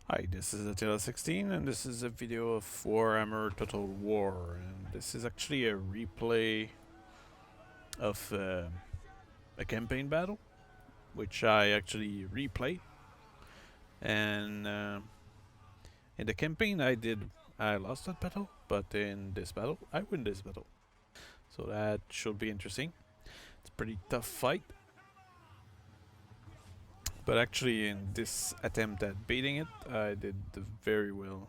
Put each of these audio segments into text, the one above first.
Hi, this is Attila16 and this is a video of Warhammer Total War, and this is actually a replay of a campaign battle which I actually replayed. And in the campaign I lost that battle, but in this battle I win this battle, so that should be interesting. It's a pretty tough fight, but actually in this attempt at beating it I did very well.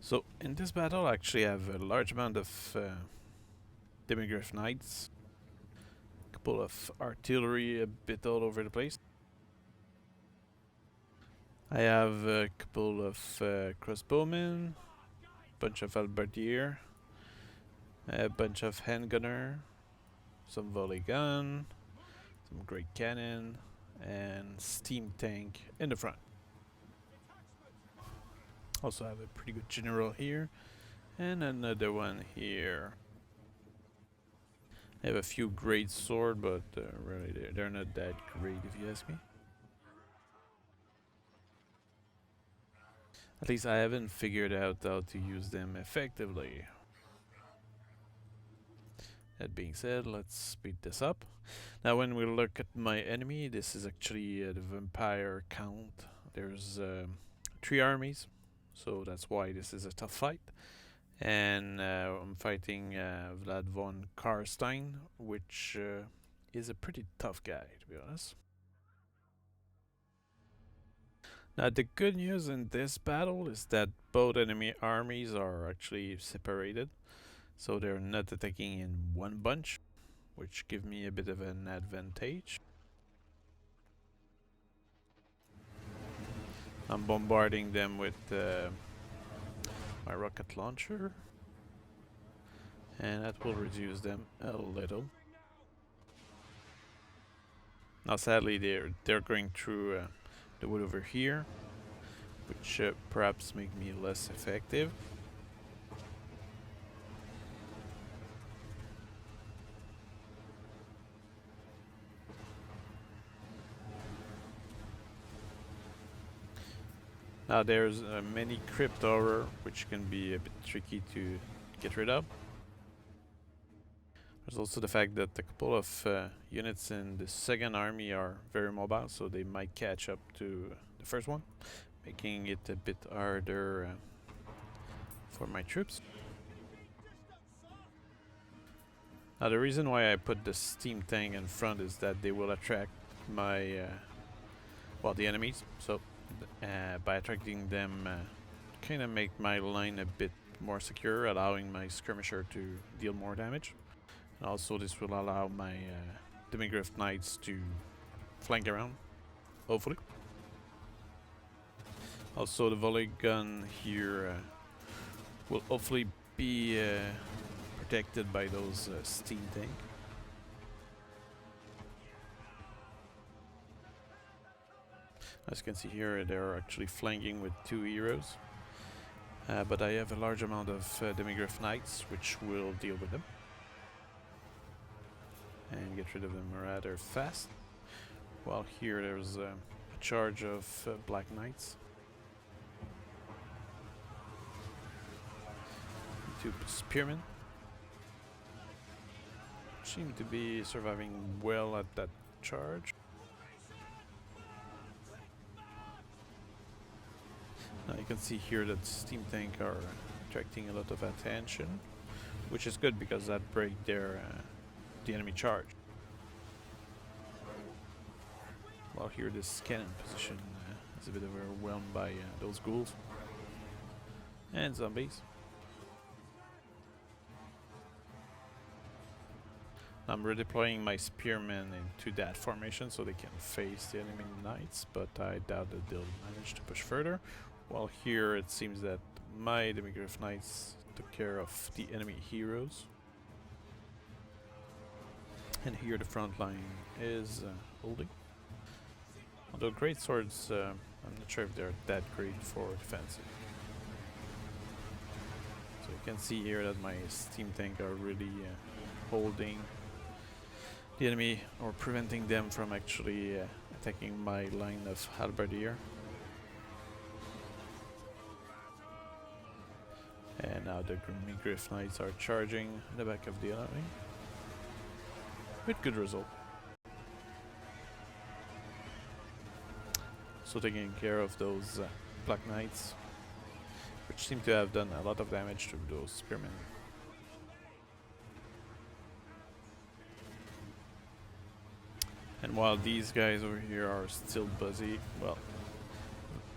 So in this battle I actually have a large amount of debrief knights, a couple of artillery a bit all over the place. I have a couple of crossbowmen, bunch of halberdier, a bunch of handgunner, some volley gun, some great cannon, and steam tank in the front. Also have a pretty good general here, and another one here. I have a few great sword, but really they're not that great if you ask me. At least I haven't figured out how to use them effectively. That being said, let's speed this up. Now when we look at my enemy, this is actually the Vampire count. There's 3 armies, so that's why this is a tough fight. And I'm fighting Vlad von Karstein, which is a pretty tough guy, to be honest. Now the good news in this battle is that both enemy armies are actually separated, so they're not attacking in one bunch, which give me a bit of an advantage. I'm bombarding them with my rocket launcher, and that will reduce them a little. Now sadly they're going through the wood over here, which perhaps make me less effective. Now there's a mini crypt horror, which can be a bit tricky to get rid of. There's also the fact that a couple of units in the second army are very mobile, so they might catch up to the first one, making it a bit harder for my troops. Now the reason why I put the steam tank in front is that they will attract my, the enemies. So by attracting them, kind of make my line a bit more secure, allowing my skirmisher to deal more damage. And also this will allow my Demigriff Knights to flank around, hopefully. Also the volley gun here will hopefully be protected by those steam tank. As you can see here, they're actually flanking with 2 heroes. But I have a large amount of Demigriff Knights, which will deal with them and get rid of them rather fast. While here there's a charge of Black Knights. 2 spearmen seem to be surviving well at that charge. Now you can see here that steam tank are attracting a lot of attention, which is good because that break their the enemy charge. While here this cannon position is a bit overwhelmed by those ghouls and zombies. I'm redeploying my spearmen into that formation so they can face the enemy knights, but I doubt that they'll manage to push further. While here it seems that my Demigriff Knights took care of the enemy heroes. And here the front line is holding. Although great swords, I'm not sure if they're that great for defensive. So you can see here that my steam tank are really holding the enemy, or preventing them from actually attacking my line of halberdier. And now the Griff Knights are charging the back of the enemy with good result. So taking care of those Black Knights, which seem to have done a lot of damage to those spearmen. And while these guys over here are still busy, well,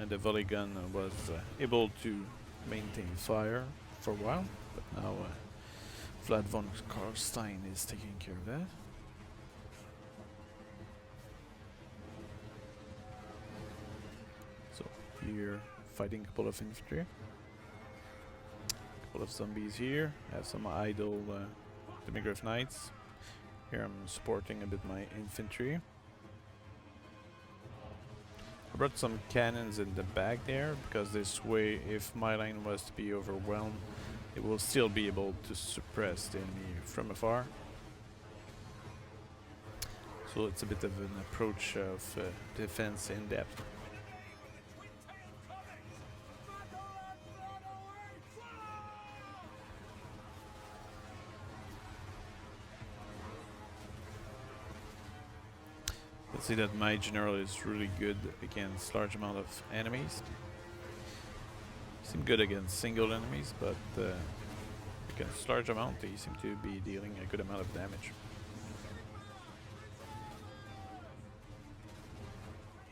and the volley gun was able to maintain fire for a while, but now Vlad von Karlstein is taking care of that. So here, fighting a couple of infantry, a couple of zombies here. I have some idle Demigryph Knights. Here I'm supporting a bit my infantry. I brought some cannons in the back there, because this way, if my line was to be overwhelmed, it will still be able to suppress the enemy from afar. So it's a bit of an approach of defense in depth. Let's see that my general is really good against large amount of enemies. Seem good against single enemies, but against large amount, they seem to be dealing a good amount of damage.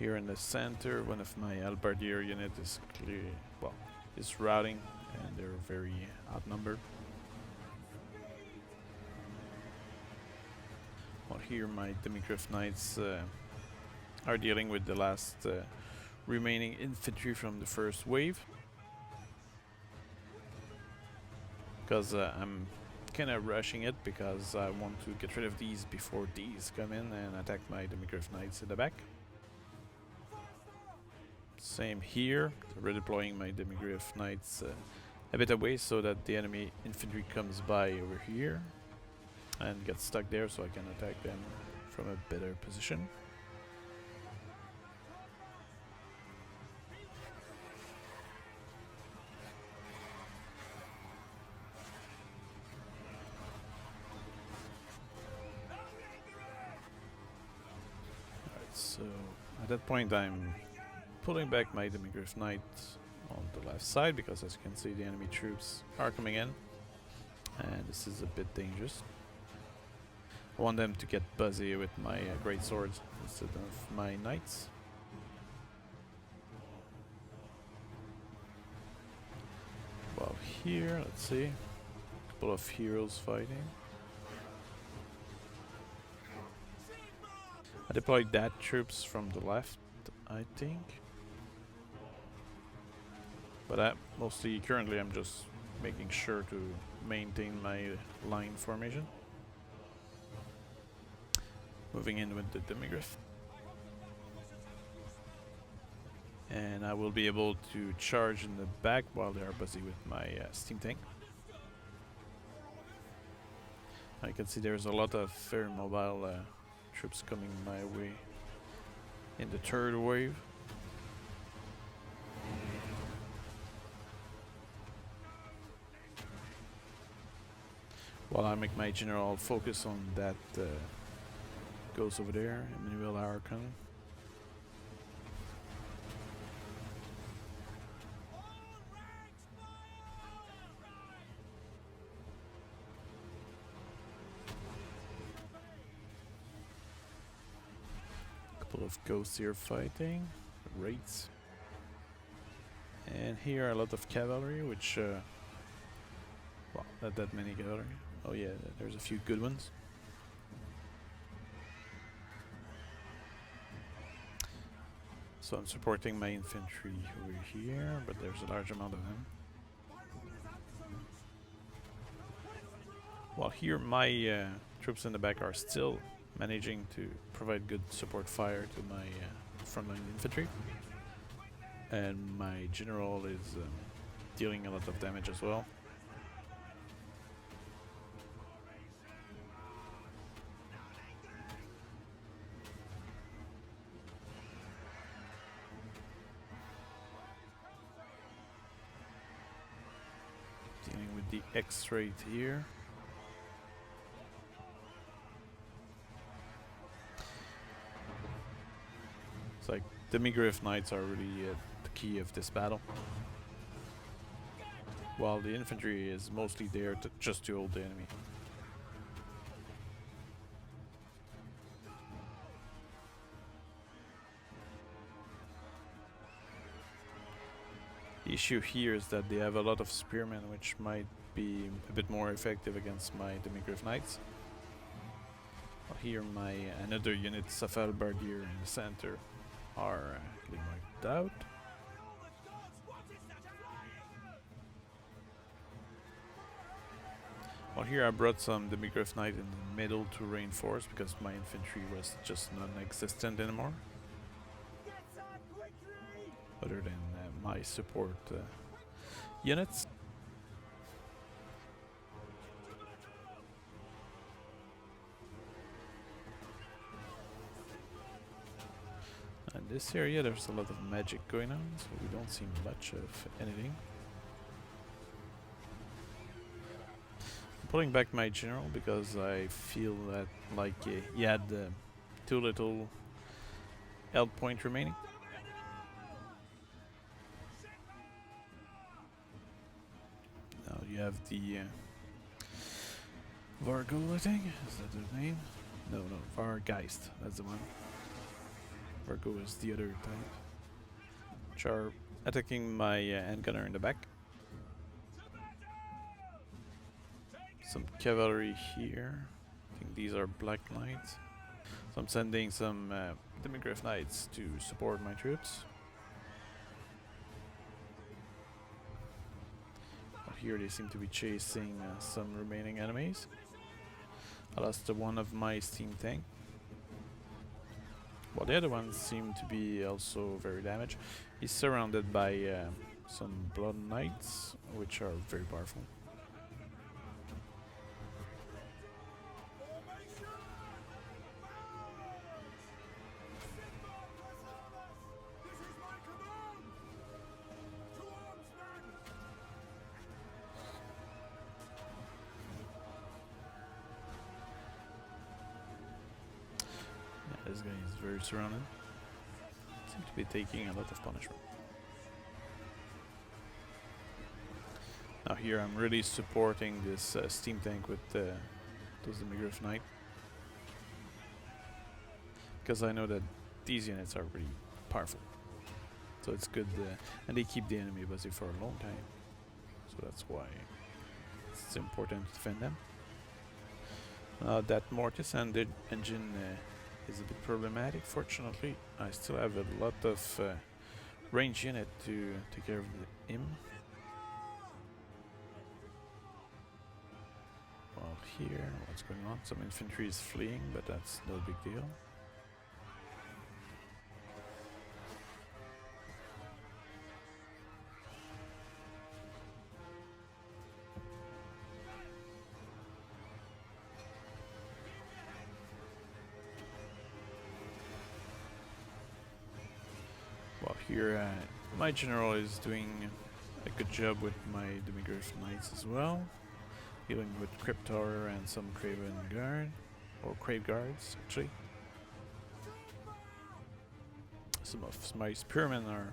Here in the center, one of my halberdier unit is is routing, and they're very outnumbered. Well, here my Demigryph Knights are dealing with the last remaining infantry from the first wave. Because I'm kind of rushing it, because I want to get rid of these before these come in and attack my Demigryph Knights in the back. Same here, redeploying my Demigryph Knights a bit away so that the enemy infantry comes by over here and gets stuck there, so I can attack them from a better position. Alright, so at that point I'm pulling back my Demigryph Knights on the left side, because as you can see the enemy troops are coming in, and this is a bit dangerous. I want them to get buzzy with my great swords instead of my knights. Well, here, let's see, a couple of heroes fighting. I deployed that troops from the left, I think. But mostly, currently, I'm just making sure to maintain my line formation. Moving in with the Demigryph. And I will be able to charge in the back while they are busy with my steam tank. I can see there's a lot of very mobile troops coming my way in the third wave. While I make my general focus on that goes over there, Emmanuel Archon. Couple of ghosts here fighting, raids. And here a lot of cavalry, which well, not that many cavalry. Oh yeah, there's a few good ones. So I'm supporting my infantry over here, but there's a large amount of them. While here my troops in the back are still managing to provide good support fire to my frontline infantry. And my general is dealing a lot of damage as well. the X right here. It's like the Debrief Knights are really the key of this battle, while the infantry is mostly there just to hold the enemy. The issue here is that they have a lot of spearmen, which might be a bit more effective against my Debrief Knights. Well, here my another units of Halberdier in the center are getting wiped out. Well, here I brought some Debrief Knight in the middle to reinforce because my infantry was just non-existent anymore. Other than my support units. In this area there's a lot of magic going on, so we don't see much of anything. I'm pulling back my general because I feel that like he had too little health point remaining. Now you have the Vargo, I think. Is that their name? No, Vargeist. That's the one. Vargo is the other type. Which are attacking my handgunner in the back. Some cavalry here. I think these are Black Knights. So I'm sending some Debrief Knights to support my troops. Here they seem to be chasing some remaining enemies. I lost one of my steam tank. Well, the other ones seem to be also very damaged. He's surrounded by some Blood Knights, which are very powerful. This guy is very surrounded. Seems to be taking a lot of punishment. Now here I'm really supporting this steam tank with those Debrief Knight, because I know that these units are really powerful. So it's good, and they keep the enemy busy for a long time. So that's why it's important to defend them. That mortis and the engine is a bit problematic. Fortunately, I still have a lot of range unit to take care of him. Well, here, what's going on? Some infantry is fleeing, but that's no big deal. Well, here my general is doing a good job with my Debrief Knights as well, dealing with Crypt Tower and some Craven Guard, or Crave Guards actually. Some of my spearmen are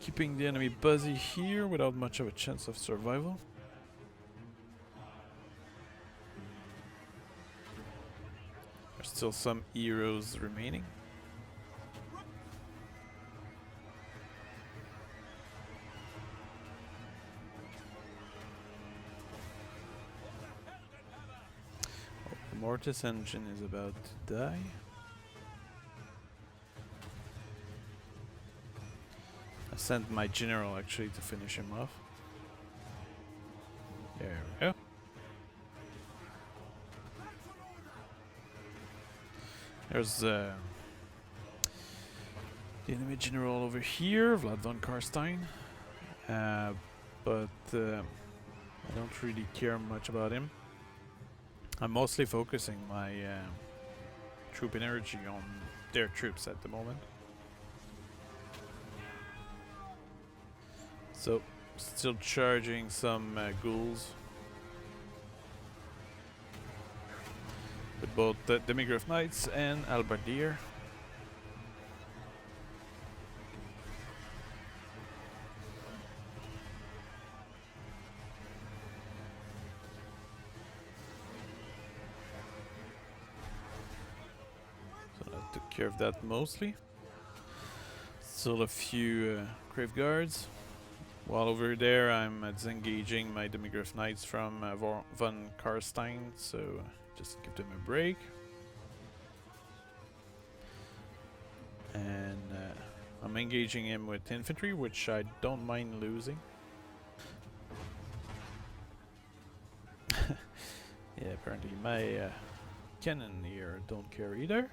keeping the enemy busy here without much of a chance of survival. There's still some heroes remaining. Mortis engine is about to die. I sent my general actually to finish him off. There we go. There's the enemy general over here, Vlad von Karstein. But I don't really care much about him. I'm mostly focusing my troop energy on their troops at the moment. So, still charging some ghouls with both the Demigryph Knights and Halberdier. So I took care of that mostly. Still a few Grave Guards. While over there, I'm disengaging my Demigryph Knights from von Karstein, so just give them a break. And I'm engaging him with infantry, which I don't mind losing. Yeah, apparently my cannon here don't care either.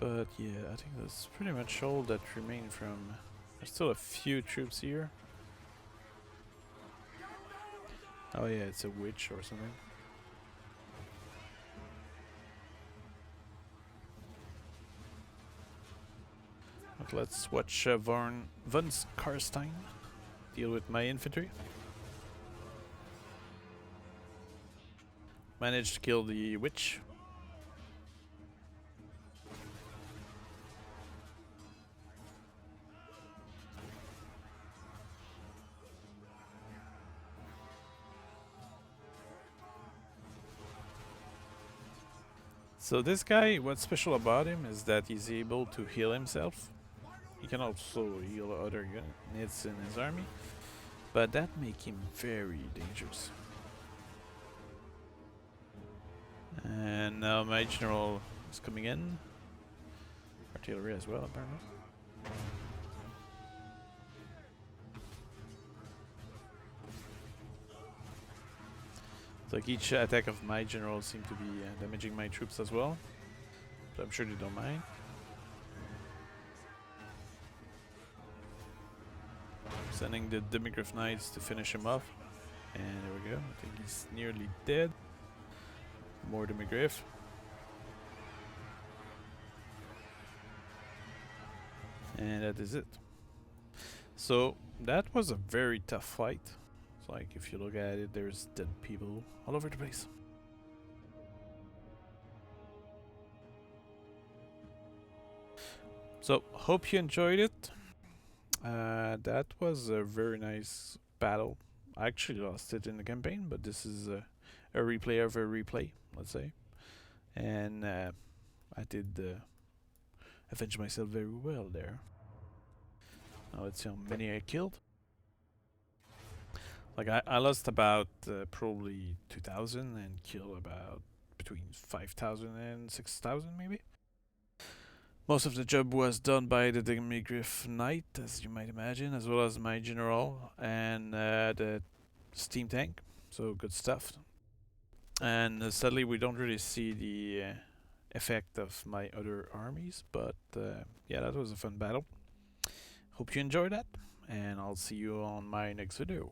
But yeah, I think that's pretty much all that remain from... There's still a few troops here. Oh yeah, it's a witch or something. But let's watch von Karstein deal with my infantry. Managed to kill the witch. So this guy, what's special about him is that he's able to heal himself. He can also heal other units in his army, but that makes him very dangerous. And now my general is coming in. Artillery as well, apparently. Like each attack of my general seems to be damaging my troops as well, but I'm sure they don't mind. Sending the Demigryph Knights to finish him off, and there we go. I think he's nearly dead. More Demigryph. And that is it. So that was a very tough fight. It's like, if you look at it, there's dead people all over the place. So, hope you enjoyed it. That was a very nice battle. I actually lost it in the campaign, but this is a replay of a replay, let's say. And I did avenge myself very well there. Now let's see how many I killed. Like I lost about probably 2,000 and killed about between 5,000 and 6,000 maybe. Most of the job was done by the Demigryph Knight, as you might imagine, as well as my general and the steam tank. So good stuff. And sadly we don't really see the effect of my other armies, but yeah, that was a fun battle. Hope you enjoyed that, and I'll see you on my next video.